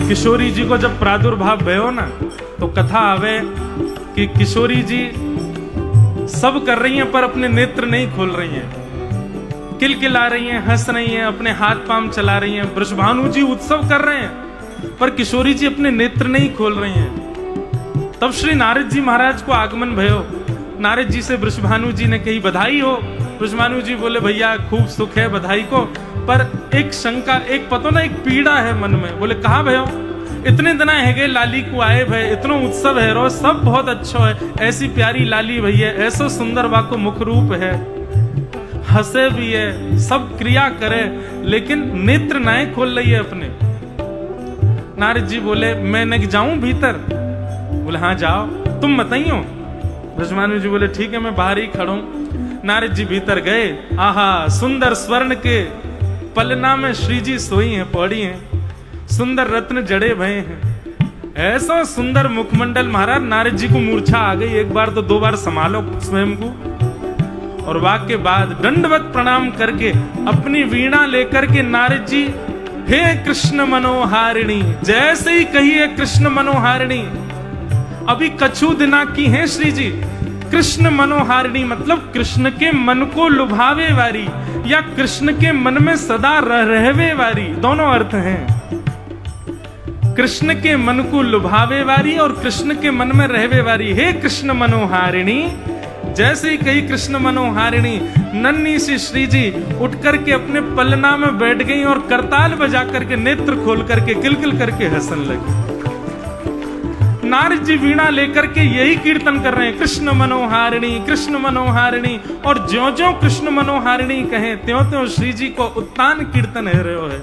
किशोरी जी को जब प्रादुर्भाव भयो ना, तो कथा आवे कि किशोरी जी सब कर रही हैं पर अपने नेत्र नहीं खोल रही हैं, किलकिला रही हैं, हंस रही हैं, अपने हाथ पांव चला रही हैं। वृषभानु जी उत्सव कर रहे हैं पर किशोरी जी अपने नेत्र नहीं खोल रही हैं। तब श्री नारद जी महाराज को आगमन भयो। नारद जी से वृषभानु जी ने कही बधाई हो। वृषभानु जी बोले भैया खूब सुख है, बधाई को, पर एक शंका, एक पतो ना, एक पीड़ा है मन में। बोले कहा भयो? इतने दिन है गए लाली को आए भय, इतनो उत्सव है रो, सब बहुत अच्छा है, ऐसी प्यारी लाली भैया, ऐसो सुंदर वाको मुख रूप है, हंसे भी है, सब क्रिया करे, लेकिन नेत्र नाए खोल रही है अपने। नारद जी बोले मैं न जाऊं भीतर? बोले हाँ जाओ, तुम बताइयो। वृषभानु जी बोले ठीक है, मैं बाहर ही खड़ा हूं। नारद जी भीतर गए। आहा, सुंदर स्वर्ण के पलना में श्री जी सोई हैं, पौड़ी हैं, सुंदर रत्न जड़े भये हैं, ऐसा सुंदर मुखमंडल। महाराज नारद जी को मूर्छा आ गई, एक बार तो दो बार संभालो स्वयं को। और वाक्य बाद दंडवत प्रणाम करके अपनी वीणा लेकर के नारद जी, हे कृष्ण मनोहारिणी, जैसे ही कहिए कृष्ण मनोहारिणी, अभी कछु दिना की हैं श्री जी। कृष्ण मनोहारिणी मतलब कृष्ण के मन को लुभावे वाली, या कृष्ण के मन में सदा रहवे वाली, दोनों अर्थ हैं। कृष्ण के मन को लुभावे वाली और कृष्ण के मन में रहवे वाली। हे कृष्ण मनोहारिणी, जैसे ही कही कृष्ण मनोहारिणी, नन्ही सी श्री जी उठ करके अपने पलना में बैठ गई और करताल बजा करके, नेत्र खोल करके, किलकिल करके हंसन लगी। नारद जी वीणा लेकर के यही कीर्तन कर रहे हैं, कृष्ण मनोहारिणी, कृष्ण मनोहारिणी। और ज्यों ज्यों कृष्ण मनोहारिणी कहें, त्यों त्यों श्री जी को उत्तान कीर्तन है रहे है।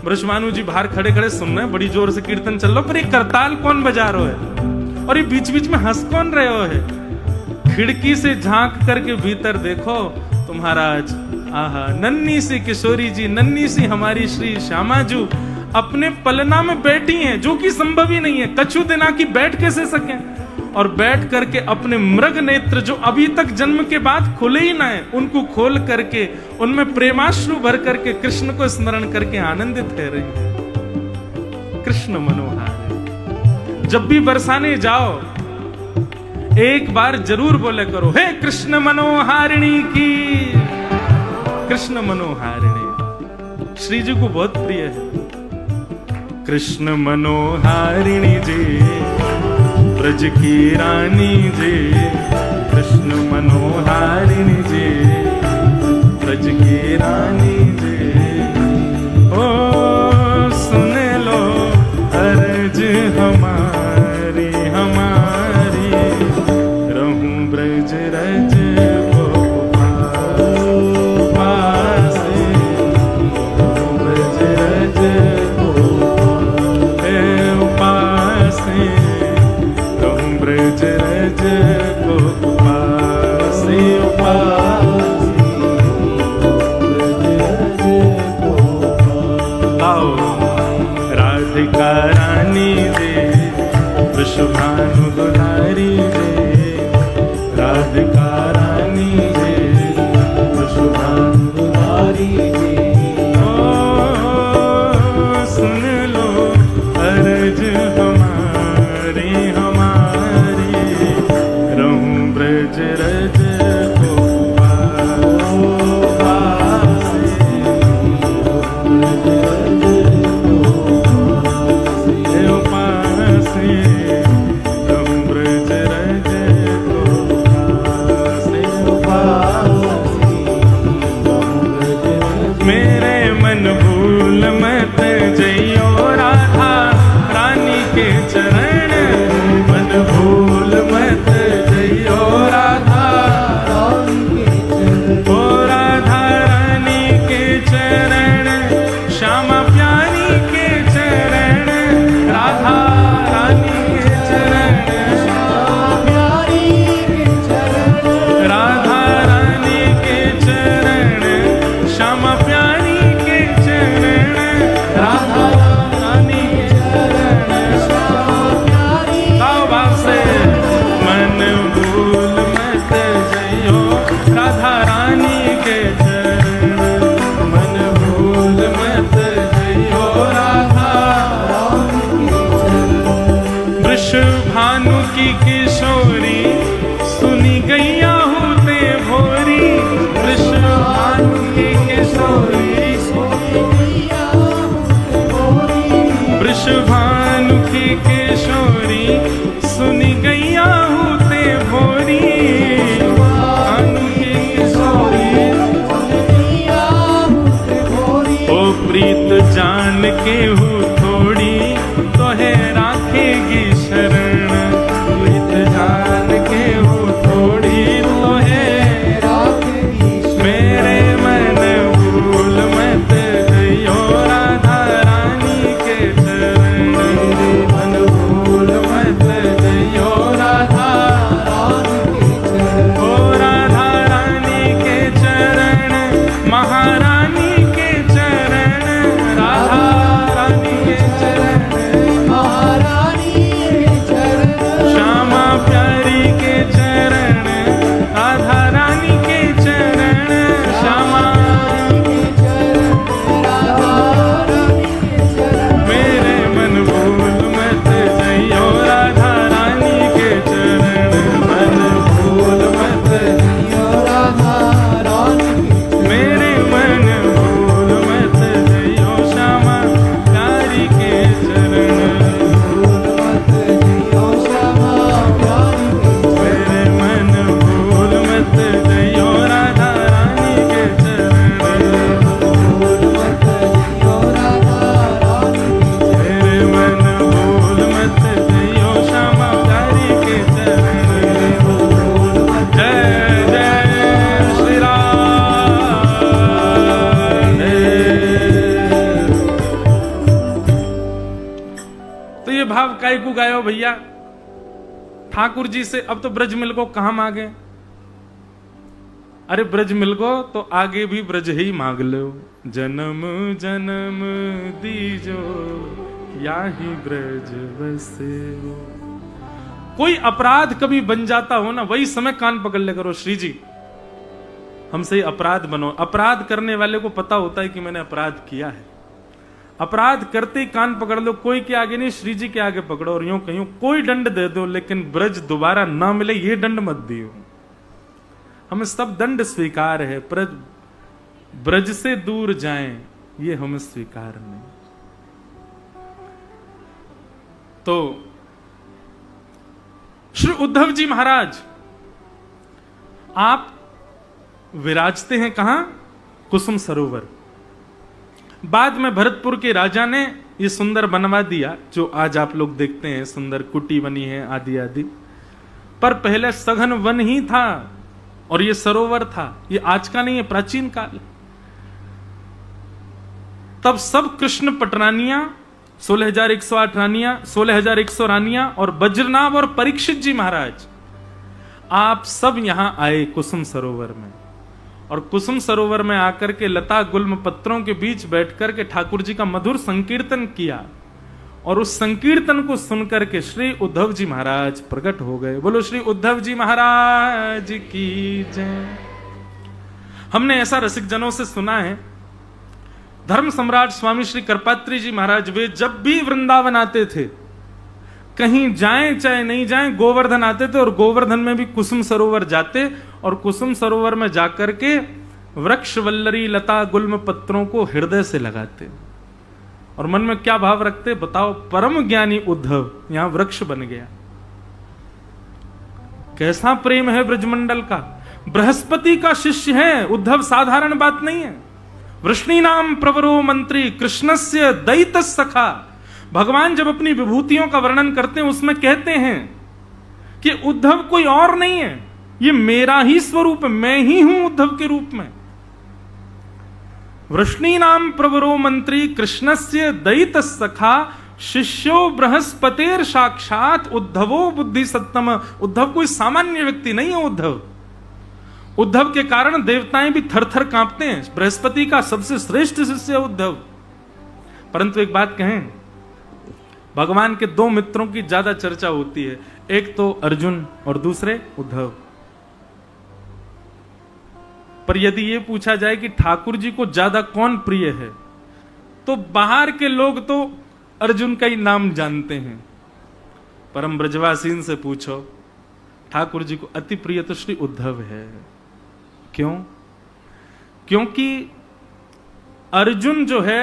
वृषभानु जी बाहर खड़े खड़े सुन रहे हैं, बड़ी जोर से कीर्तन चल रहा, पर ये करताल कौन बजा रहे है और ये बीच बीच में हंस कौन रहे हो है। खिड़की से झांक करके भीतर देखो तो महाराज, आहा, नन्ही सी किशोरी जी, नन्ही सी हमारी श्री श्यामाजू अपने पलना में बैठी हैं, जो कि संभव ही नहीं है। कछु दिना की बैठ कैसे सके, और बैठ करके अपने मृग नेत्र जो अभी तक जन्म के बाद खुले ही ना है, उनको खोल करके उनमें प्रेमाश्रु भर करके कृष्ण को स्मरण करके आनंदित रह रही है। कृष्ण मनोहार। जब भी बरसाने जाओ एक बार जरूर बोले करो, हे कृष्ण मनोहारिणी की। कृष्ण मनोहारिणी श्री जी को बहुत प्रिय है। कृष्ण मनोहारिणी जी, ब्रज की रानी जी, कृष्ण मनोहारिणी जी, ब्रज की रानी जी। ओ सुन लो अर्ज हमारी, हमारी, रहूं ब्रज रज राधिका रानी दे, वृषभानु दुलारी दे, राधिका रानी दे, वृषभानु दुलारी दे। ओ सुन लो अर्ज हमारी, हमारी, रहूं ब्रज रज वृषभानु की किशोरी सुनी गैया होते भोरी। भानु की किशोरी ओ प्रीत जान के हूँ थोड़ी तो है राखेगी शरण। प्रीत जान के हूँ थोड़ी तो है मेरे मन भूल मत जइयो राधा रानी के चरण। मन भूल मत जइयो राधा रानी के चरण। ओ राधा रानी के चरण महारानी के चरण। राधा रानी के चरण महारानी के चरण। श्यामा प्यारी के चरण राधा रानी के चरण। श्यामा मेरे मन भूल मत जइयो राधा रानी के चरण। मन भूल मत जइयो राधा रानी के चरण। मेरे मन भूल मत जइयो श्यामा प्यारी के चरण। भूल मत जइयो श्यामा प्यारी के चरण। मेरे मन भूल मत जइयो राधा रानी के चरण। भूल मत जइयो राधा रानी के चरण। मेरे मन भूल मत जइयो श्यामा प्यारी के चरण। जय जय श्री राधे। तो ये भाव काय को गायो भैया ठाकुर जी से। अब तो ब्रज मिल को कहां मांगे? अरे ब्रज मिल को तो आगे भी ब्रज ही मांग लो। जन्म जन्म दीजो याही ब्रज बसे हो। कोई अपराध कभी बन जाता हो ना, वही समय कान पकड़ ले करो, श्री जी हमसे अपराध बनो। अपराध करने वाले को पता होता है कि मैंने अपराध किया है। अपराध करते ही कान पकड़ लो, कोई के आगे नहीं, श्री जी के आगे पकड़ो और यूं कहीं कोई दंड दे दो, लेकिन ब्रज दोबारा ना मिले ये दंड मत दियो। हमें सब दंड स्वीकार है, पर ब्रज से दूर जाएं ये हमें स्वीकार नहीं। तो श्री उद्धव जी महाराज आप विराजते हैं कहां? कुसुम सरोवर। बाद में भरतपुर के राजा ने ये सुंदर बनवा दिया, जो आज आप लोग देखते हैं, सुंदर कुटी बनी है आदि आदि। पर पहले सघन वन ही था और ये सरोवर था। ये आज का नहीं है, प्राचीन काल। तब सब कृष्ण पटरानियां, 16,108 रानियां, 16,100 रानियां और वज्रनाभ और परीक्षित जी महाराज, आप सब यहां आए कुसुम सरोवर में। और कुसुम सरोवर में आकर के लता गुल्म पत्रों के बीच बैठकर के ठाकुर जी का मधुर संकीर्तन किया। और उस संकीर्तन को सुनकर के श्री उद्धव जी महाराज प्रकट हो गए। बोलो श्री उद्धव जी महाराज की जय। हमने ऐसा रसिक जनों से सुना है, धर्म सम्राट स्वामी श्री करपात्री जी महाराज वे जब भी वृंदावन आते थे, कहीं जाएं चाहे नहीं जाएं, गोवर्धन आते थे और गोवर्धन में भी कुसुम सरोवर जाते और कुसुम सरोवर में जाकर के वृक्ष वल्लरी लता गुल्म पत्रों को हृदय से लगाते और मन में क्या भाव रखते बताओ? परम ज्ञानी उद्धव यहां वृक्ष बन गया। कैसा प्रेम है ब्रजमंडल का। बृहस्पति का शिष्य है उद्धव, साधारण बात नहीं है। वृष्णि नाम प्रवरो मंत्री कृष्णस्य दैत सखा। भगवान जब अपनी विभूतियों का वर्णन करते हैं उसमें कहते हैं कि उद्धव कोई और नहीं है, ये मेरा ही स्वरूप है, मैं ही हूं उद्धव के रूप में। वृष्णि नाम प्रवरो मंत्री कृष्णस्य दैत सखा शिष्यो बृहस्पतेर साक्षात उद्धवो बुद्धि सत्तम। उद्धव कोई सामान्य व्यक्ति नहीं है। उद्धव के कारण देवताएं भी थर थर कांपते हैं। बृहस्पति का सबसे श्रेष्ठ शिष्य है उद्धव। परंतु एक बात कहें, भगवान के दो मित्रों की ज्यादा चर्चा होती है, एक तो अर्जुन और दूसरे उद्धव। पर यदि यह पूछा जाए कि ठाकुर जी को ज्यादा कौन प्रिय है, तो बाहर के लोग तो अर्जुन का ही नाम जानते हैं। परम ब्रजवासीन से पूछो, ठाकुर जी को अति प्रिय तो श्री उद्धव है। क्यों? क्योंकि अर्जुन जो है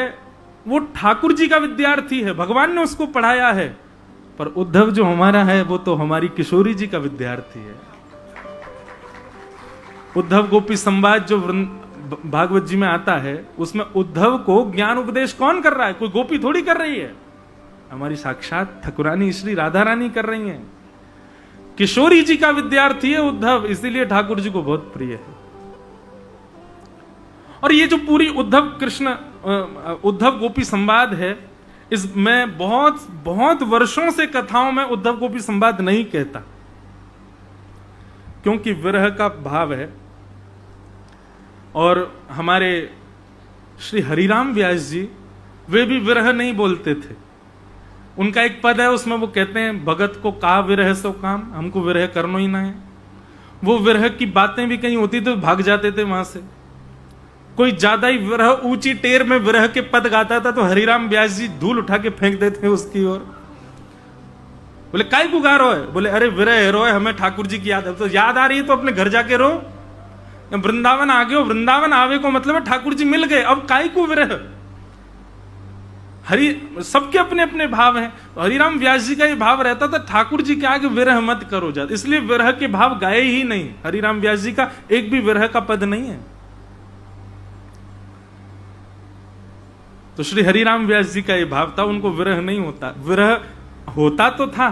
वो ठाकुर जी का विद्यार्थी है, भगवान ने उसको पढ़ाया है। पर उद्धव जो हमारा है वो तो हमारी किशोरी जी का विद्यार्थी है। उद्धव गोपी संवाद जो भागवत जी में आता है, उसमें उद्धव को ज्ञान उपदेश कौन कर रहा है? कोई गोपी थोड़ी कर रही है, हमारी साक्षात ठाकुरानी श्री राधा रानी कर रही हैं। किशोरी जी का विद्यार्थी है उद्धव, इसीलिए ठाकुर जी को बहुत प्रिय है। और ये जो पूरी उद्धव गोपी संवाद है, इसमें बहुत बहुत वर्षों से कथाओं में उद्धव गोपी संवाद नहीं कहता, क्योंकि विरह का भाव है। और हमारे श्री हरिराम व्यास जी, वे भी विरह नहीं बोलते थे। उनका एक पद है, उसमें वो कहते हैं, भगत को का विरह सो काम, हमको विरह करना ही ना है। वो विरह की बातें भी कहीं होती तो भाग जाते थे वहां से। कोई ज्यादा ही विरह, ऊंची टेर में विरह के पद गाता था तो हरिराम व्यास जी धूल उठा के फेंक देते उसकी ओर। बोले काय को गा रो है? बोले अरे विरह रो है, हमें ठाकुर जी की याद है। तो याद आ रही है तो अपने घर जाके रो। वृंदावन आ गए हो, वृंदावन आवे को मतलब है ठाकुर जी मिल गए, अब काय को विरह। सबके अपने अपने भाव हैं। हरिराम व्यास जी का ये भाव रहता था, ठाकुर जी के आगे विरह मत करो जात, इसलिए विरह के भाव गाए ही नहीं। हरिराम व्यास जी का एक भी विरह का पद नहीं है। तो श्री हरिराम व्यास जी का ये भाव था, उनको विरह नहीं होता। विरह होता तो था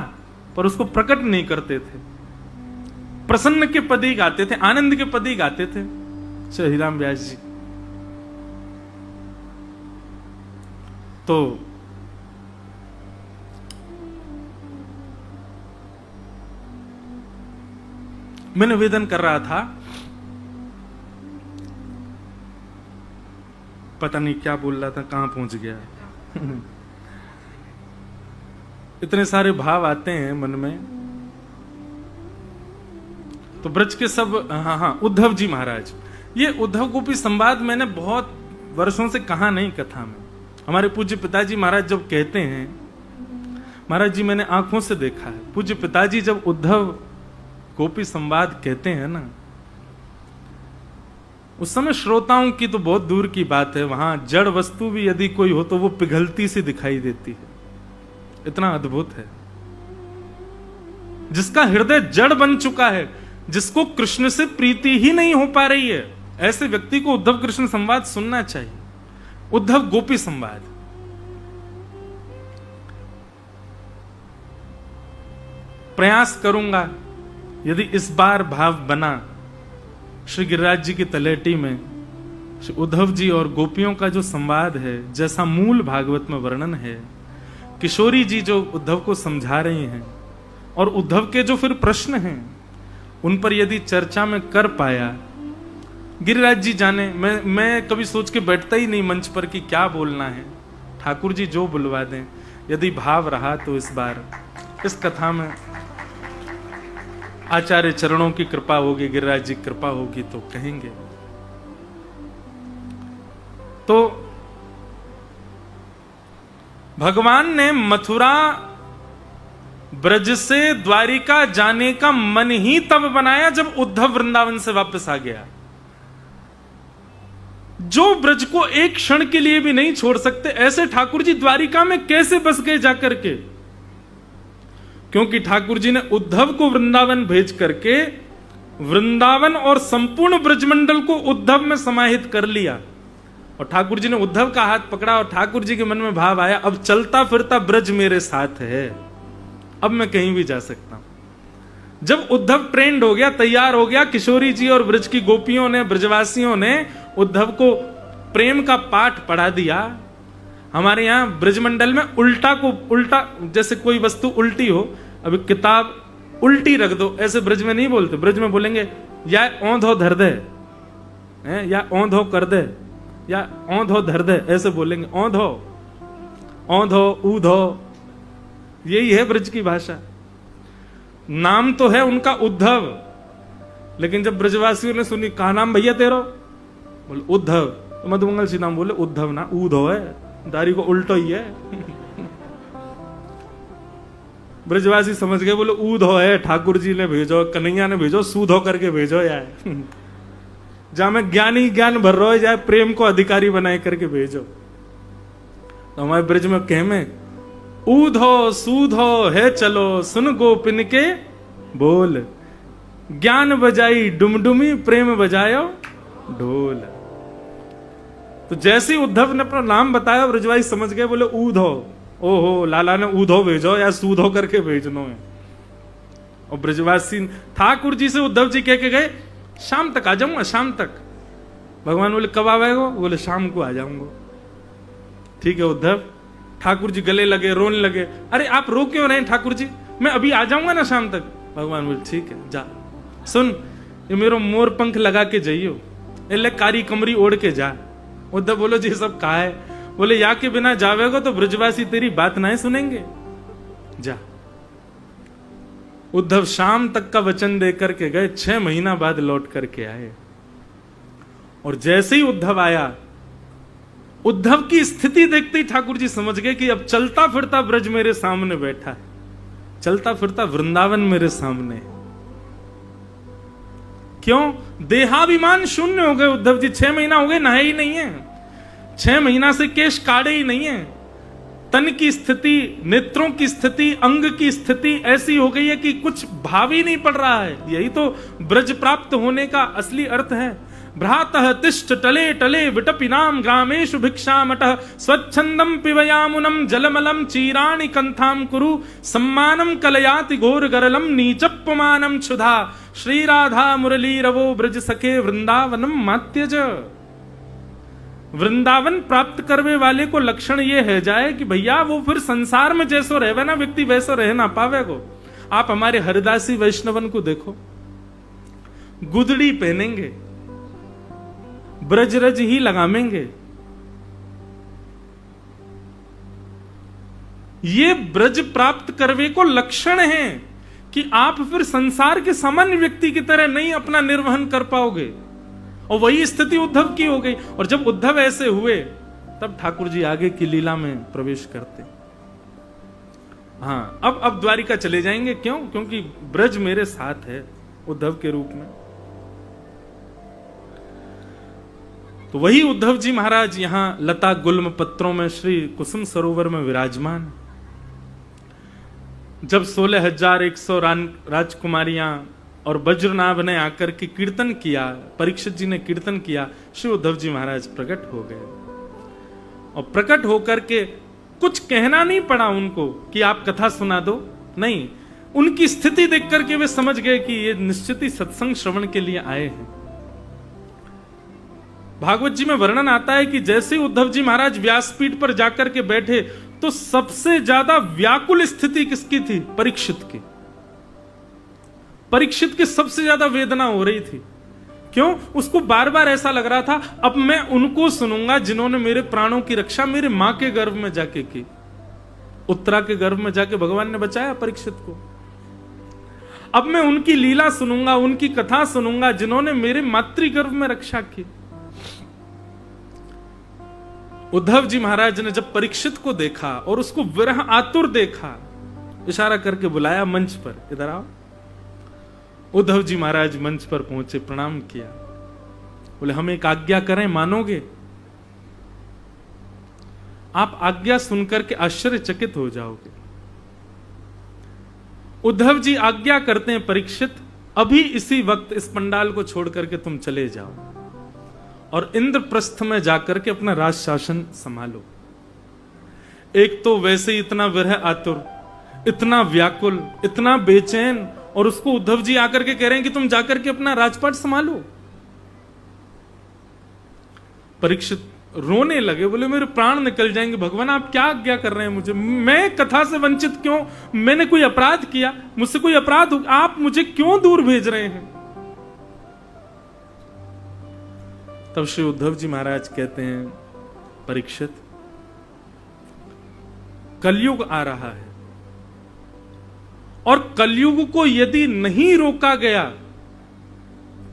पर उसको प्रकट नहीं करते थे। प्रसन्न के पद ही गाते थे, आनंद के पद ही गाते थे श्री हरिराम व्यास जी। तो मैं निवेदन कर रहा था, पता नहीं क्या बोल रहा था, कहां पहुंच गया। इतने सारे भाव आते हैं मन में। तो ब्रज के सब, हाँ, उद्धव जी महाराज, ये उद्धव गोपी संवाद मैंने बहुत वर्षों से कहा नहीं कथा में। हमारे पूज्य पिताजी महाराज जब कहते हैं, महाराज जी मैंने आंखों से देखा है, पूज्य पिताजी जब उद्धव गोपी संवाद कहते हैं ना, उस समय श्रोताओं की तो बहुत दूर की बात है, वहां जड़ वस्तु भी यदि कोई हो तो वो पिघलती सी दिखाई देती है। इतना अद्भुत है। जिसका हृदय जड़ बन चुका है, जिसको कृष्ण से प्रीति ही नहीं हो पा रही है, ऐसे व्यक्ति को उद्धव कृष्ण संवाद सुनना चाहिए। उद्धव गोपी संवाद प्रयास करूंगा, यदि इस बार भाव बना श्री गिरिराज जी की तलेटी में श्री उद्धव जी और गोपियों का जो संवाद है, जैसा मूल भागवत में वर्णन है, किशोरी जी जो उद्धव को समझा रही हैं, और उद्धव के जो फिर प्रश्न हैं उन पर यदि चर्चा में कर पाया, गिरिराज जी जाने, मैं कभी सोच के बैठता ही नहीं मंच पर कि क्या बोलना है। ठाकुर जी जो बुलवा दें, यदि भाव रहा तो इस बार इस कथा में आचार्य चरणों की कृपा होगी, गिरिराज जी की कृपा होगी तो कहेंगे। तो भगवान ने मथुरा ब्रज से द्वारिका जाने का मन ही तब बनाया जब उद्धव वृंदावन से वापस आ गया। जो ब्रज को एक क्षण के लिए भी नहीं छोड़ सकते, ऐसे ठाकुर जी द्वारिका में कैसे बस गए जाकर के? क्योंकि ठाकुर जी ने उद्धव को वृंदावन भेज करके वृंदावन और संपूर्ण ब्रजमंडल को उद्धव में समाहित कर लिया। और ठाकुर जी ने उद्धव का हाथ पकड़ा और ठाकुर जी के मन में भाव आया, अब चलता फिरता ब्रज मेरे साथ है, अब मैं कहीं भी जा सकता हूं। जब उद्धव ट्रेंड हो गया, तैयार हो गया, किशोरी जी और ब्रज की गोपियों ने, ब्रजवासियों ने उद्धव को प्रेम का पाठ पढ़ा दिया। हमारे यहां ब्रजमंडल में उल्टा को उल्टा, जैसे कोई वस्तु उल्टी हो, अभी किताब उल्टी रख दो, ऐसे ब्रज में नहीं बोलते। ब्रज में बोलेंगे या औंधो धर दे, या औंधो कर दे, या औंधो धर दे, ऐसे बोलेंगे। औंधो, औंधो, ऊधो, यही है ब्रज की भाषा। नाम तो है उनका उद्धव, लेकिन जब ब्रजवासियों ने सुनी, कहा नाम भैया तेरा? बोले उद्धव। तो मधुमंगल सिंह नाम बोले उद्धव ना, ऊधो है, दारी को उल्टो ही है। ब्रजवासी समझ गए, बोले ऊधो है, ठाकुर जी ने भेजो, कन्हैया ने भेजो, सूधो करके भेजो यार। जहां में ज्ञान ही ज्ञान भर रहा है, जाए प्रेम को अधिकारी बनाए करके भेजो। तो हमारे ब्रज में कह में ऊधो सूधो है चलो सुन गोपिन के बोल, ज्ञान बजाई डुमडुमी प्रेम बजायो ढोल। तो जैसे ही उद्धव ने अपना नाम बताया ब्रजवासी समझ गए, बोले ऊधो, ओहो लाला ने ऊधो भेजो या सूधो करके भेजनो है। और ब्रजवासी ठाकुर जी से उद्धव जी कह के गए शाम तक आ जाऊंगा, शाम तक। भगवान बोले कब आवेगा? बोले शाम को आ जाऊंगा। ठीक है उद्धव। ठाकुर जी गले लगे, रोने लगे, अरे आप रो क्यों रहे ठाकुर जी, मैं अभी आ जाऊंगा ना शाम तक। भगवान बोले ठीक है जा, सुन ये मेरो मोर पंख लगा के जाइयो, एले कारी कमरी ओढ़ के जा। उद्धव बोलो जी सब कहा है? बोले या के बिना जावेगा तो ब्रजवासी तेरी बात नहीं सुनेंगे, जा। उद्धव शाम तक का वचन देकर के गए, 6 महीना बाद लौट करके आए। और जैसे ही उद्धव आया, उद्धव की स्थिति देखते ही ठाकुर जी समझ गए कि अब चलता फिरता ब्रज मेरे सामने बैठा है, चलता फिरता वृंदावन मेरे सामने है। क्यों? देहाभिमान शून्य हो गए उद्धव जी। 6 महीना हो गए नहाए ही नहीं है, 6 महीना से केश काढ़े ही नहीं है। तन की स्थिति, नेत्रों की स्थिति, अंग की स्थिति ऐसी हो गई है कि कुछ भाव ही नहीं पड़ रहा है। यही तो ब्रज प्राप्त होने का असली अर्थ है। भ्रातः तिष्ठ टले टले विटपिनाम ग्रामेषु भिक्षामटः स्वच्छंदम पिबयामुनम जलमलम चीराणि कंथाम कुरु सम्मानम कलयाति घोर गरलम नीचप्पमानम क्षुधा श्री राधा मुरली रवो ब्रज सखे वृंदावनम मात्यज। वृंदावन प्राप्त करने वाले को लक्षण ये है जाए कि भैया वो फिर संसार में जैसो रहे ना व्यक्ति वैसो रह ना पावे को। आप हमारे हरिदासी वैष्णवन को देखो, गुदड़ी पहनेंगे, ब्रजरज ही लगामेंगे। ये ब्रज प्राप्त करवे को लक्षण है कि आप फिर संसार के सामान्य व्यक्ति की तरह नहीं अपना निर्वहन कर पाओगे। और वही स्थिति उद्धव की हो गई। और जब उद्धव ऐसे हुए तब ठाकुर जी आगे की लीला में प्रवेश करते। हाँ, अब द्वारिका चले जाएंगे। क्यों? क्योंकि ब्रज मेरे साथ है उद्धव के रूप में। तो वही उद्धव जी महाराज यहां लता गुल्म पत्रों में श्री कुसुम सरोवर में विराजमान। जब 16,100 राजकुमारियां और वज्रनाभ ने आकर के कीर्तन किया, परीक्षित जी ने कीर्तन किया, श्री उद्धव जी महाराज प्रकट हो गए। और प्रकट होकर के कुछ कहना नहीं पड़ा उनको कि आप कथा सुना दो, नहीं, उनकी स्थिति देख करके वे समझ गए कि ये निश्चित ही सत्संग श्रवण के लिए आए हैं। भागवत जी में वर्णन आता है कि जैसे उद्धव जी महाराज व्यासपीठ पर जाकर के बैठे तो सबसे ज्यादा व्याकुल स्थिति किसकी थी? परीक्षित की। परीक्षित की सबसे ज्यादा वेदना हो रही थी। क्यों? उसको बार बार ऐसा लग रहा था अब मैं उनको सुनूंगा जिन्होंने मेरे प्राणों की रक्षा मेरे मां के गर्भ में जाके की। उत्तरा के गर्भ में जाके भगवान ने बचाया परीक्षित को। अब मैं उनकी लीला सुनूंगा, उनकी कथा सुनूंगा जिन्होंने मेरे मातृगर्भ में रक्षा की। उद्धव जी महाराज ने जब परीक्षित को देखा और उसको विरह आतुर देखा, इशारा करके बुलाया मंच पर, इधर आओ। उद्धव जी महाराज मंच पर पहुंचे, प्रणाम किया। बोले हम एक आज्ञा करें, मानोगे? आप आज्ञा सुनकर के आश्चर्यचकित हो जाओगे। उद्धव जी आज्ञा करते हैं, परीक्षित अभी इसी वक्त इस पंडाल को छोड़ करके तुम चले जाओ और इंद्रप्रस्थ में जाकर के अपना राज शासन संभालो। एक तो वैसे ही इतना विरह आतुर, इतना व्याकुल, इतना बेचैन, और उसको उद्धव जी आकर के कह रहे हैं कि तुम जाकर के अपना राजपाट संभालो। परीक्षित रोने लगे, बोले मेरे प्राण निकल जाएंगे, भगवान आप क्या आज्ञा कर रहे हैं मुझे? मैं कथा से वंचित क्यों? मैंने कोई अपराध किया? मुझसे कोई अपराध हो? आप मुझे क्यों दूर भेज रहे हैं? तब श्री उद्धव जी महाराज कहते हैं, परीक्षित कलयुग आ रहा है और कलयुग को यदि नहीं रोका गया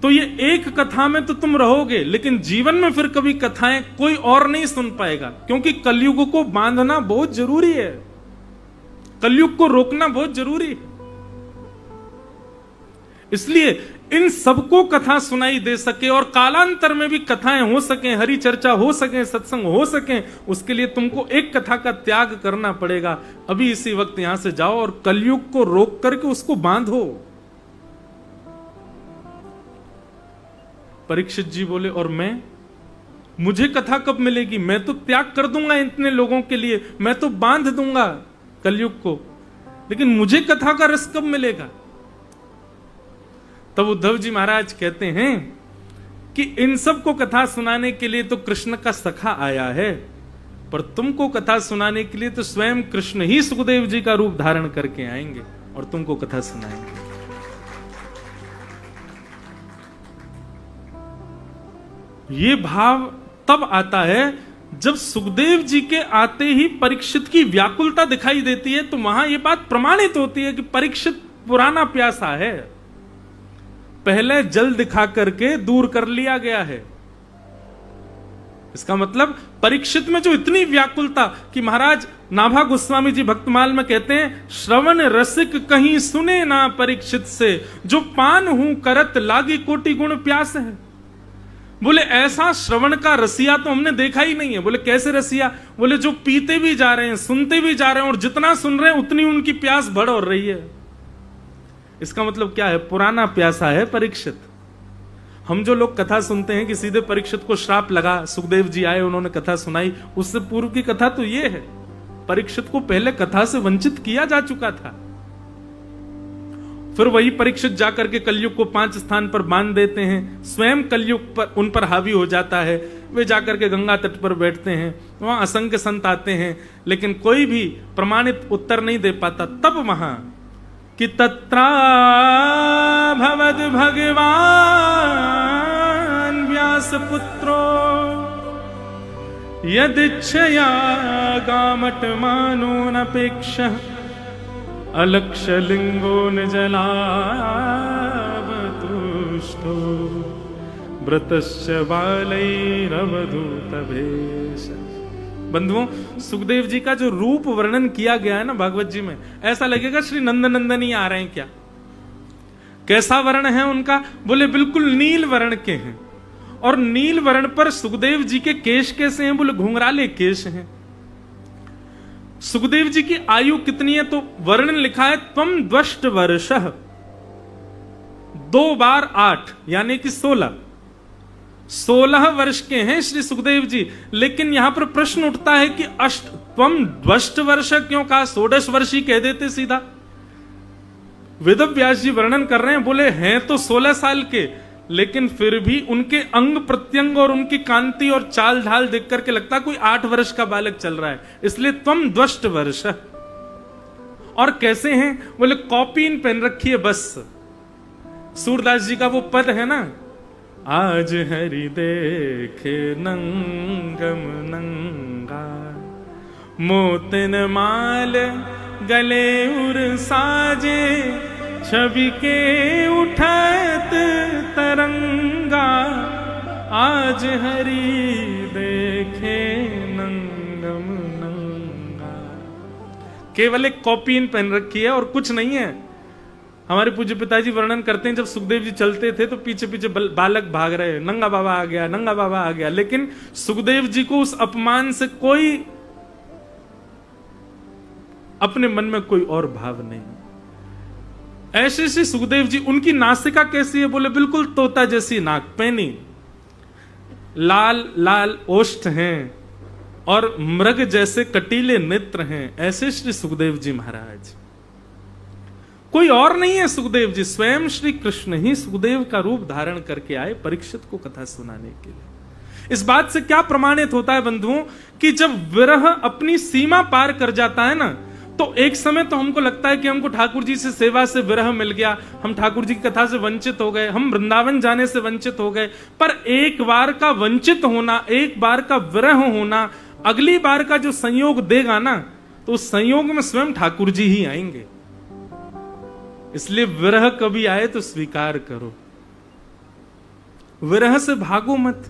तो ये एक कथा में तो तुम रहोगे, लेकिन जीवन में फिर कभी कथाएं कोई और नहीं सुन पाएगा, क्योंकि कलयुग को बांधना बहुत जरूरी है, कलयुग को रोकना बहुत जरूरी है। इसलिए इन सबको कथा सुनाई दे सके और कालांतर में भी कथाएं हो सके, हरि चर्चा हो सके, सत्संग हो सके, उसके लिए तुमको एक कथा का त्याग करना पड़ेगा। अभी इसी वक्त यहां से जाओ और कलयुग को रोक करके उसको बांधो। परीक्षित जी बोले, और मुझे कथा कब मिलेगी? मैं तो त्याग कर दूंगा इतने लोगों के लिए, मैं तो बांध दूंगा कलयुग को, लेकिन मुझे कथा का रस कब मिलेगा? तब उद्धव जी महाराज कहते हैं कि इन सब को कथा सुनाने के लिए तो कृष्ण का सखा आया है, पर तुमको कथा सुनाने के लिए तो स्वयं कृष्ण ही सुखदेव जी का रूप धारण करके आएंगे और तुमको कथा सुनाएंगे। ये भाव तब आता है जब सुखदेव जी के आते ही परीक्षित की व्याकुलता दिखाई देती है, तो वहां यह बात प्रमाणित होती है कि परीक्षित पुराना प्यासा है, पहले जल दिखा करके दूर कर लिया गया है। इसका मतलब परीक्षित में जो इतनी व्याकुलता कि महाराज नाभा गोस्वामी जी भक्तमाल में कहते हैं, श्रवण रसिक कहीं सुने ना परीक्षित से, जो पान हूं करत लागी कोटि गुण प्यास है। बोले ऐसा श्रवण का रसिया तो हमने देखा ही नहीं है। बोले कैसे रसिया? बोले जो पीते भी जा रहे हैं, सुनते भी जा रहे हैं, और जितना सुन रहे हैं उतनी उनकी प्यास बढ़ और रही है। इसका मतलब क्या है? पुराना प्यासा है परीक्षित। हम जो लोग कथा सुनते हैं कि सीधे परीक्षित को श्राप लगा, सुखदेव जी आए उन्होंने कथा सुनाई, उससे पूर्व की कथा तो ये है, परीक्षित को पहले कथा से वंचित किया जा चुका था। फिर वही परीक्षित जाकर के कलयुग को 5 स्थान पर बांध देते हैं, स्वयं कलयुग पर उन पर हावी हो जाता है। वे जाकर के गंगा तट पर बैठते हैं, वहां असंख्य संत आते हैं, लेकिन कोई भी प्रमाणित उत्तर नहीं दे पाता। तब वहां कि तत्रा भवद भगवान व्यास पुत्रो यदिच्छया गामट मानो नपेक्ष अलक्ष्य लिंगो न जलावतुष्टो व्रतश्च बालैरवधूत भेष। बंधुओं, सुखदेव जी का जो रूप वर्णन किया गया है ना भागवत जी में, ऐसा लगेगा श्री नंदनंदन ही आ रहे हैं क्या। कैसा वर्ण है उनका? बोले बिल्कुल नील वर्ण के हैं। और नील वर्ण पर सुखदेव जी के केश कैसे हैं? बोले घुंघराले केश हैं। सुखदेव जी की आयु कितनी है? तो वर्णन लिखा है त्वम द्वष्ट वर्षः, 2 बार 8 यानी कि 16 वर्ष के हैं श्री सुखदेव जी। लेकिन यहां पर प्रश्न उठता है कि त्वम द्वष्ट वर्ष क्यों कहा? 16 वर्ष ही कह देते सीधा। वेदव्यास जी वर्णन कर रहे हैं, बोले हैं तो 16 साल के, लेकिन फिर भी उनके अंग प्रत्यंग और उनकी कांति और चाल ढाल देख करके लगता कोई 8 वर्ष का बालक चल रहा है, इसलिए त्वम द्वष्ट वर्ष। और कैसे हैं? बोले कॉपीन पहन रखी है बस। सूरदास जी का वो पद है ना, आज हरि देखे नंगम नंगा, मोतिन माल गले उर साजे, छवि के उठत तरंगा, आज हरि देखे नंगम नंगा। केवल एक कॉपीन पहन रखी है और कुछ नहीं है। हमारे पूज्य पिताजी वर्णन करते हैं, जब सुखदेव जी चलते थे तो पीछे पीछे बालक भाग रहे, नंगा बाबा आ गया, नंगा बाबा आ गया। लेकिन सुखदेव जी को उस अपमान से कोई अपने मन में कोई और भाव नहीं। ऐसे से सुखदेव जी, उनकी नासिका कैसी है? बोले बिल्कुल तोता जैसी नाक, पैनी, लाल लाल ओष्ठ हैं और मृग जैसे कटीले नेत्र हैं। ऐसे श्री सुखदेव जी महाराज, कोई और नहीं है सुखदेव जी, स्वयं श्री कृष्ण ही सुखदेव का रूप धारण करके आए परीक्षित को कथा सुनाने के लिए। इस बात से क्या प्रमाणित होता है बंधुओं कि जब विरह अपनी सीमा पार कर जाता है ना, तो एक समय तो हमको लगता है कि हमको ठाकुर जी से सेवा से विरह मिल गया, हम ठाकुर जी की कथा से वंचित हो गए, हम वृंदावन जाने से वंचित हो गए। पर एक बार का वंचित होना, एक बार का विरह होना, अगली बार का जो संयोग देगा ना, तो उस संयोग में स्वयं ठाकुर जी ही आएंगे। इसलिए विरह कभी आए तो स्वीकार करो, विरह से भागो मत।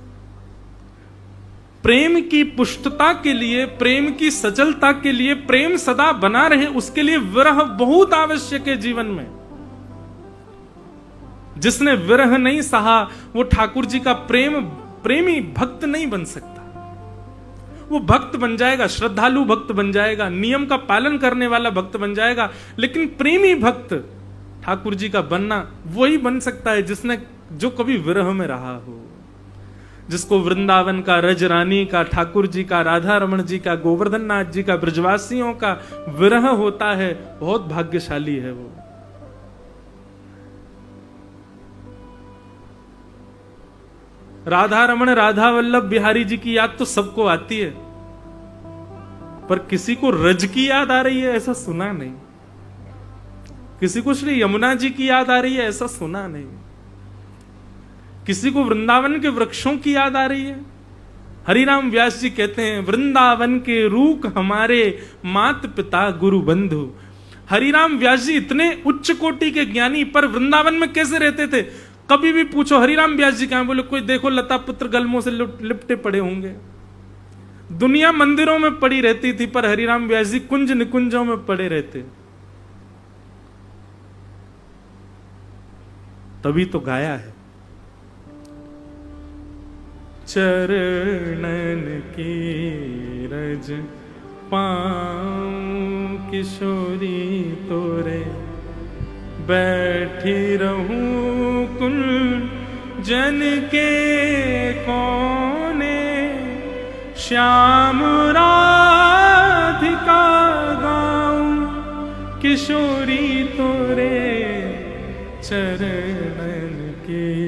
प्रेम की पुष्टता के लिए, प्रेम की सचलता के लिए, प्रेम सदा बना रहे उसके लिए विरह बहुत आवश्यक है जीवन में। जिसने विरह नहीं सहा वो ठाकुर जी का प्रेमी भक्त नहीं बन सकता। वो भक्त बन जाएगा, श्रद्धालु भक्त बन जाएगा, नियम का पालन करने वाला भक्त बन जाएगा, लेकिन प्रेमी भक्त ठाकुर जी का बनना वही बन सकता है जिसने जो कभी विरह में रहा हो, जिसको वृंदावन का, रजरानी का, ठाकुर जी का, राधा रमण जी का, गोवर्धन नाथ जी का, ब्रजवासियों का विरह होता है। बहुत भाग्यशाली है वो। राधा रमण, राधा वल्लभ बिहारी जी की याद तो सबको आती है, पर किसी को रज की याद आ रही है ऐसा सुना नहीं। किसी को श्री यमुना जी की याद आ रही है ऐसा सुना नहीं। किसी को वृंदावन के वृक्षों की याद आ रही है। हरिराम व्यास जी कहते हैं, वृंदावन के रूख हमारे मात पिता गुरु बंधु। हरिराम व्यास जी इतने उच्च कोटि के ज्ञानी, पर वृंदावन में कैसे रहते थे? कभी भी पूछो हरिराम व्यास जी कहां, बोले कोई देखो लता पुत्र गलमों से लिपटे पड़े होंगे। दुनिया मंदिरों में पड़ी रहती थी, पर हरिराम व्यास जी कुंज निकुंजों में पड़े रहते। तभी तो गाया है, चरणन की रज पाऊं किशोरी तोरे, बैठी रहूं कुंजन के कोने, श्याम राधिका गाऊं किशोरी तोरे चरणन की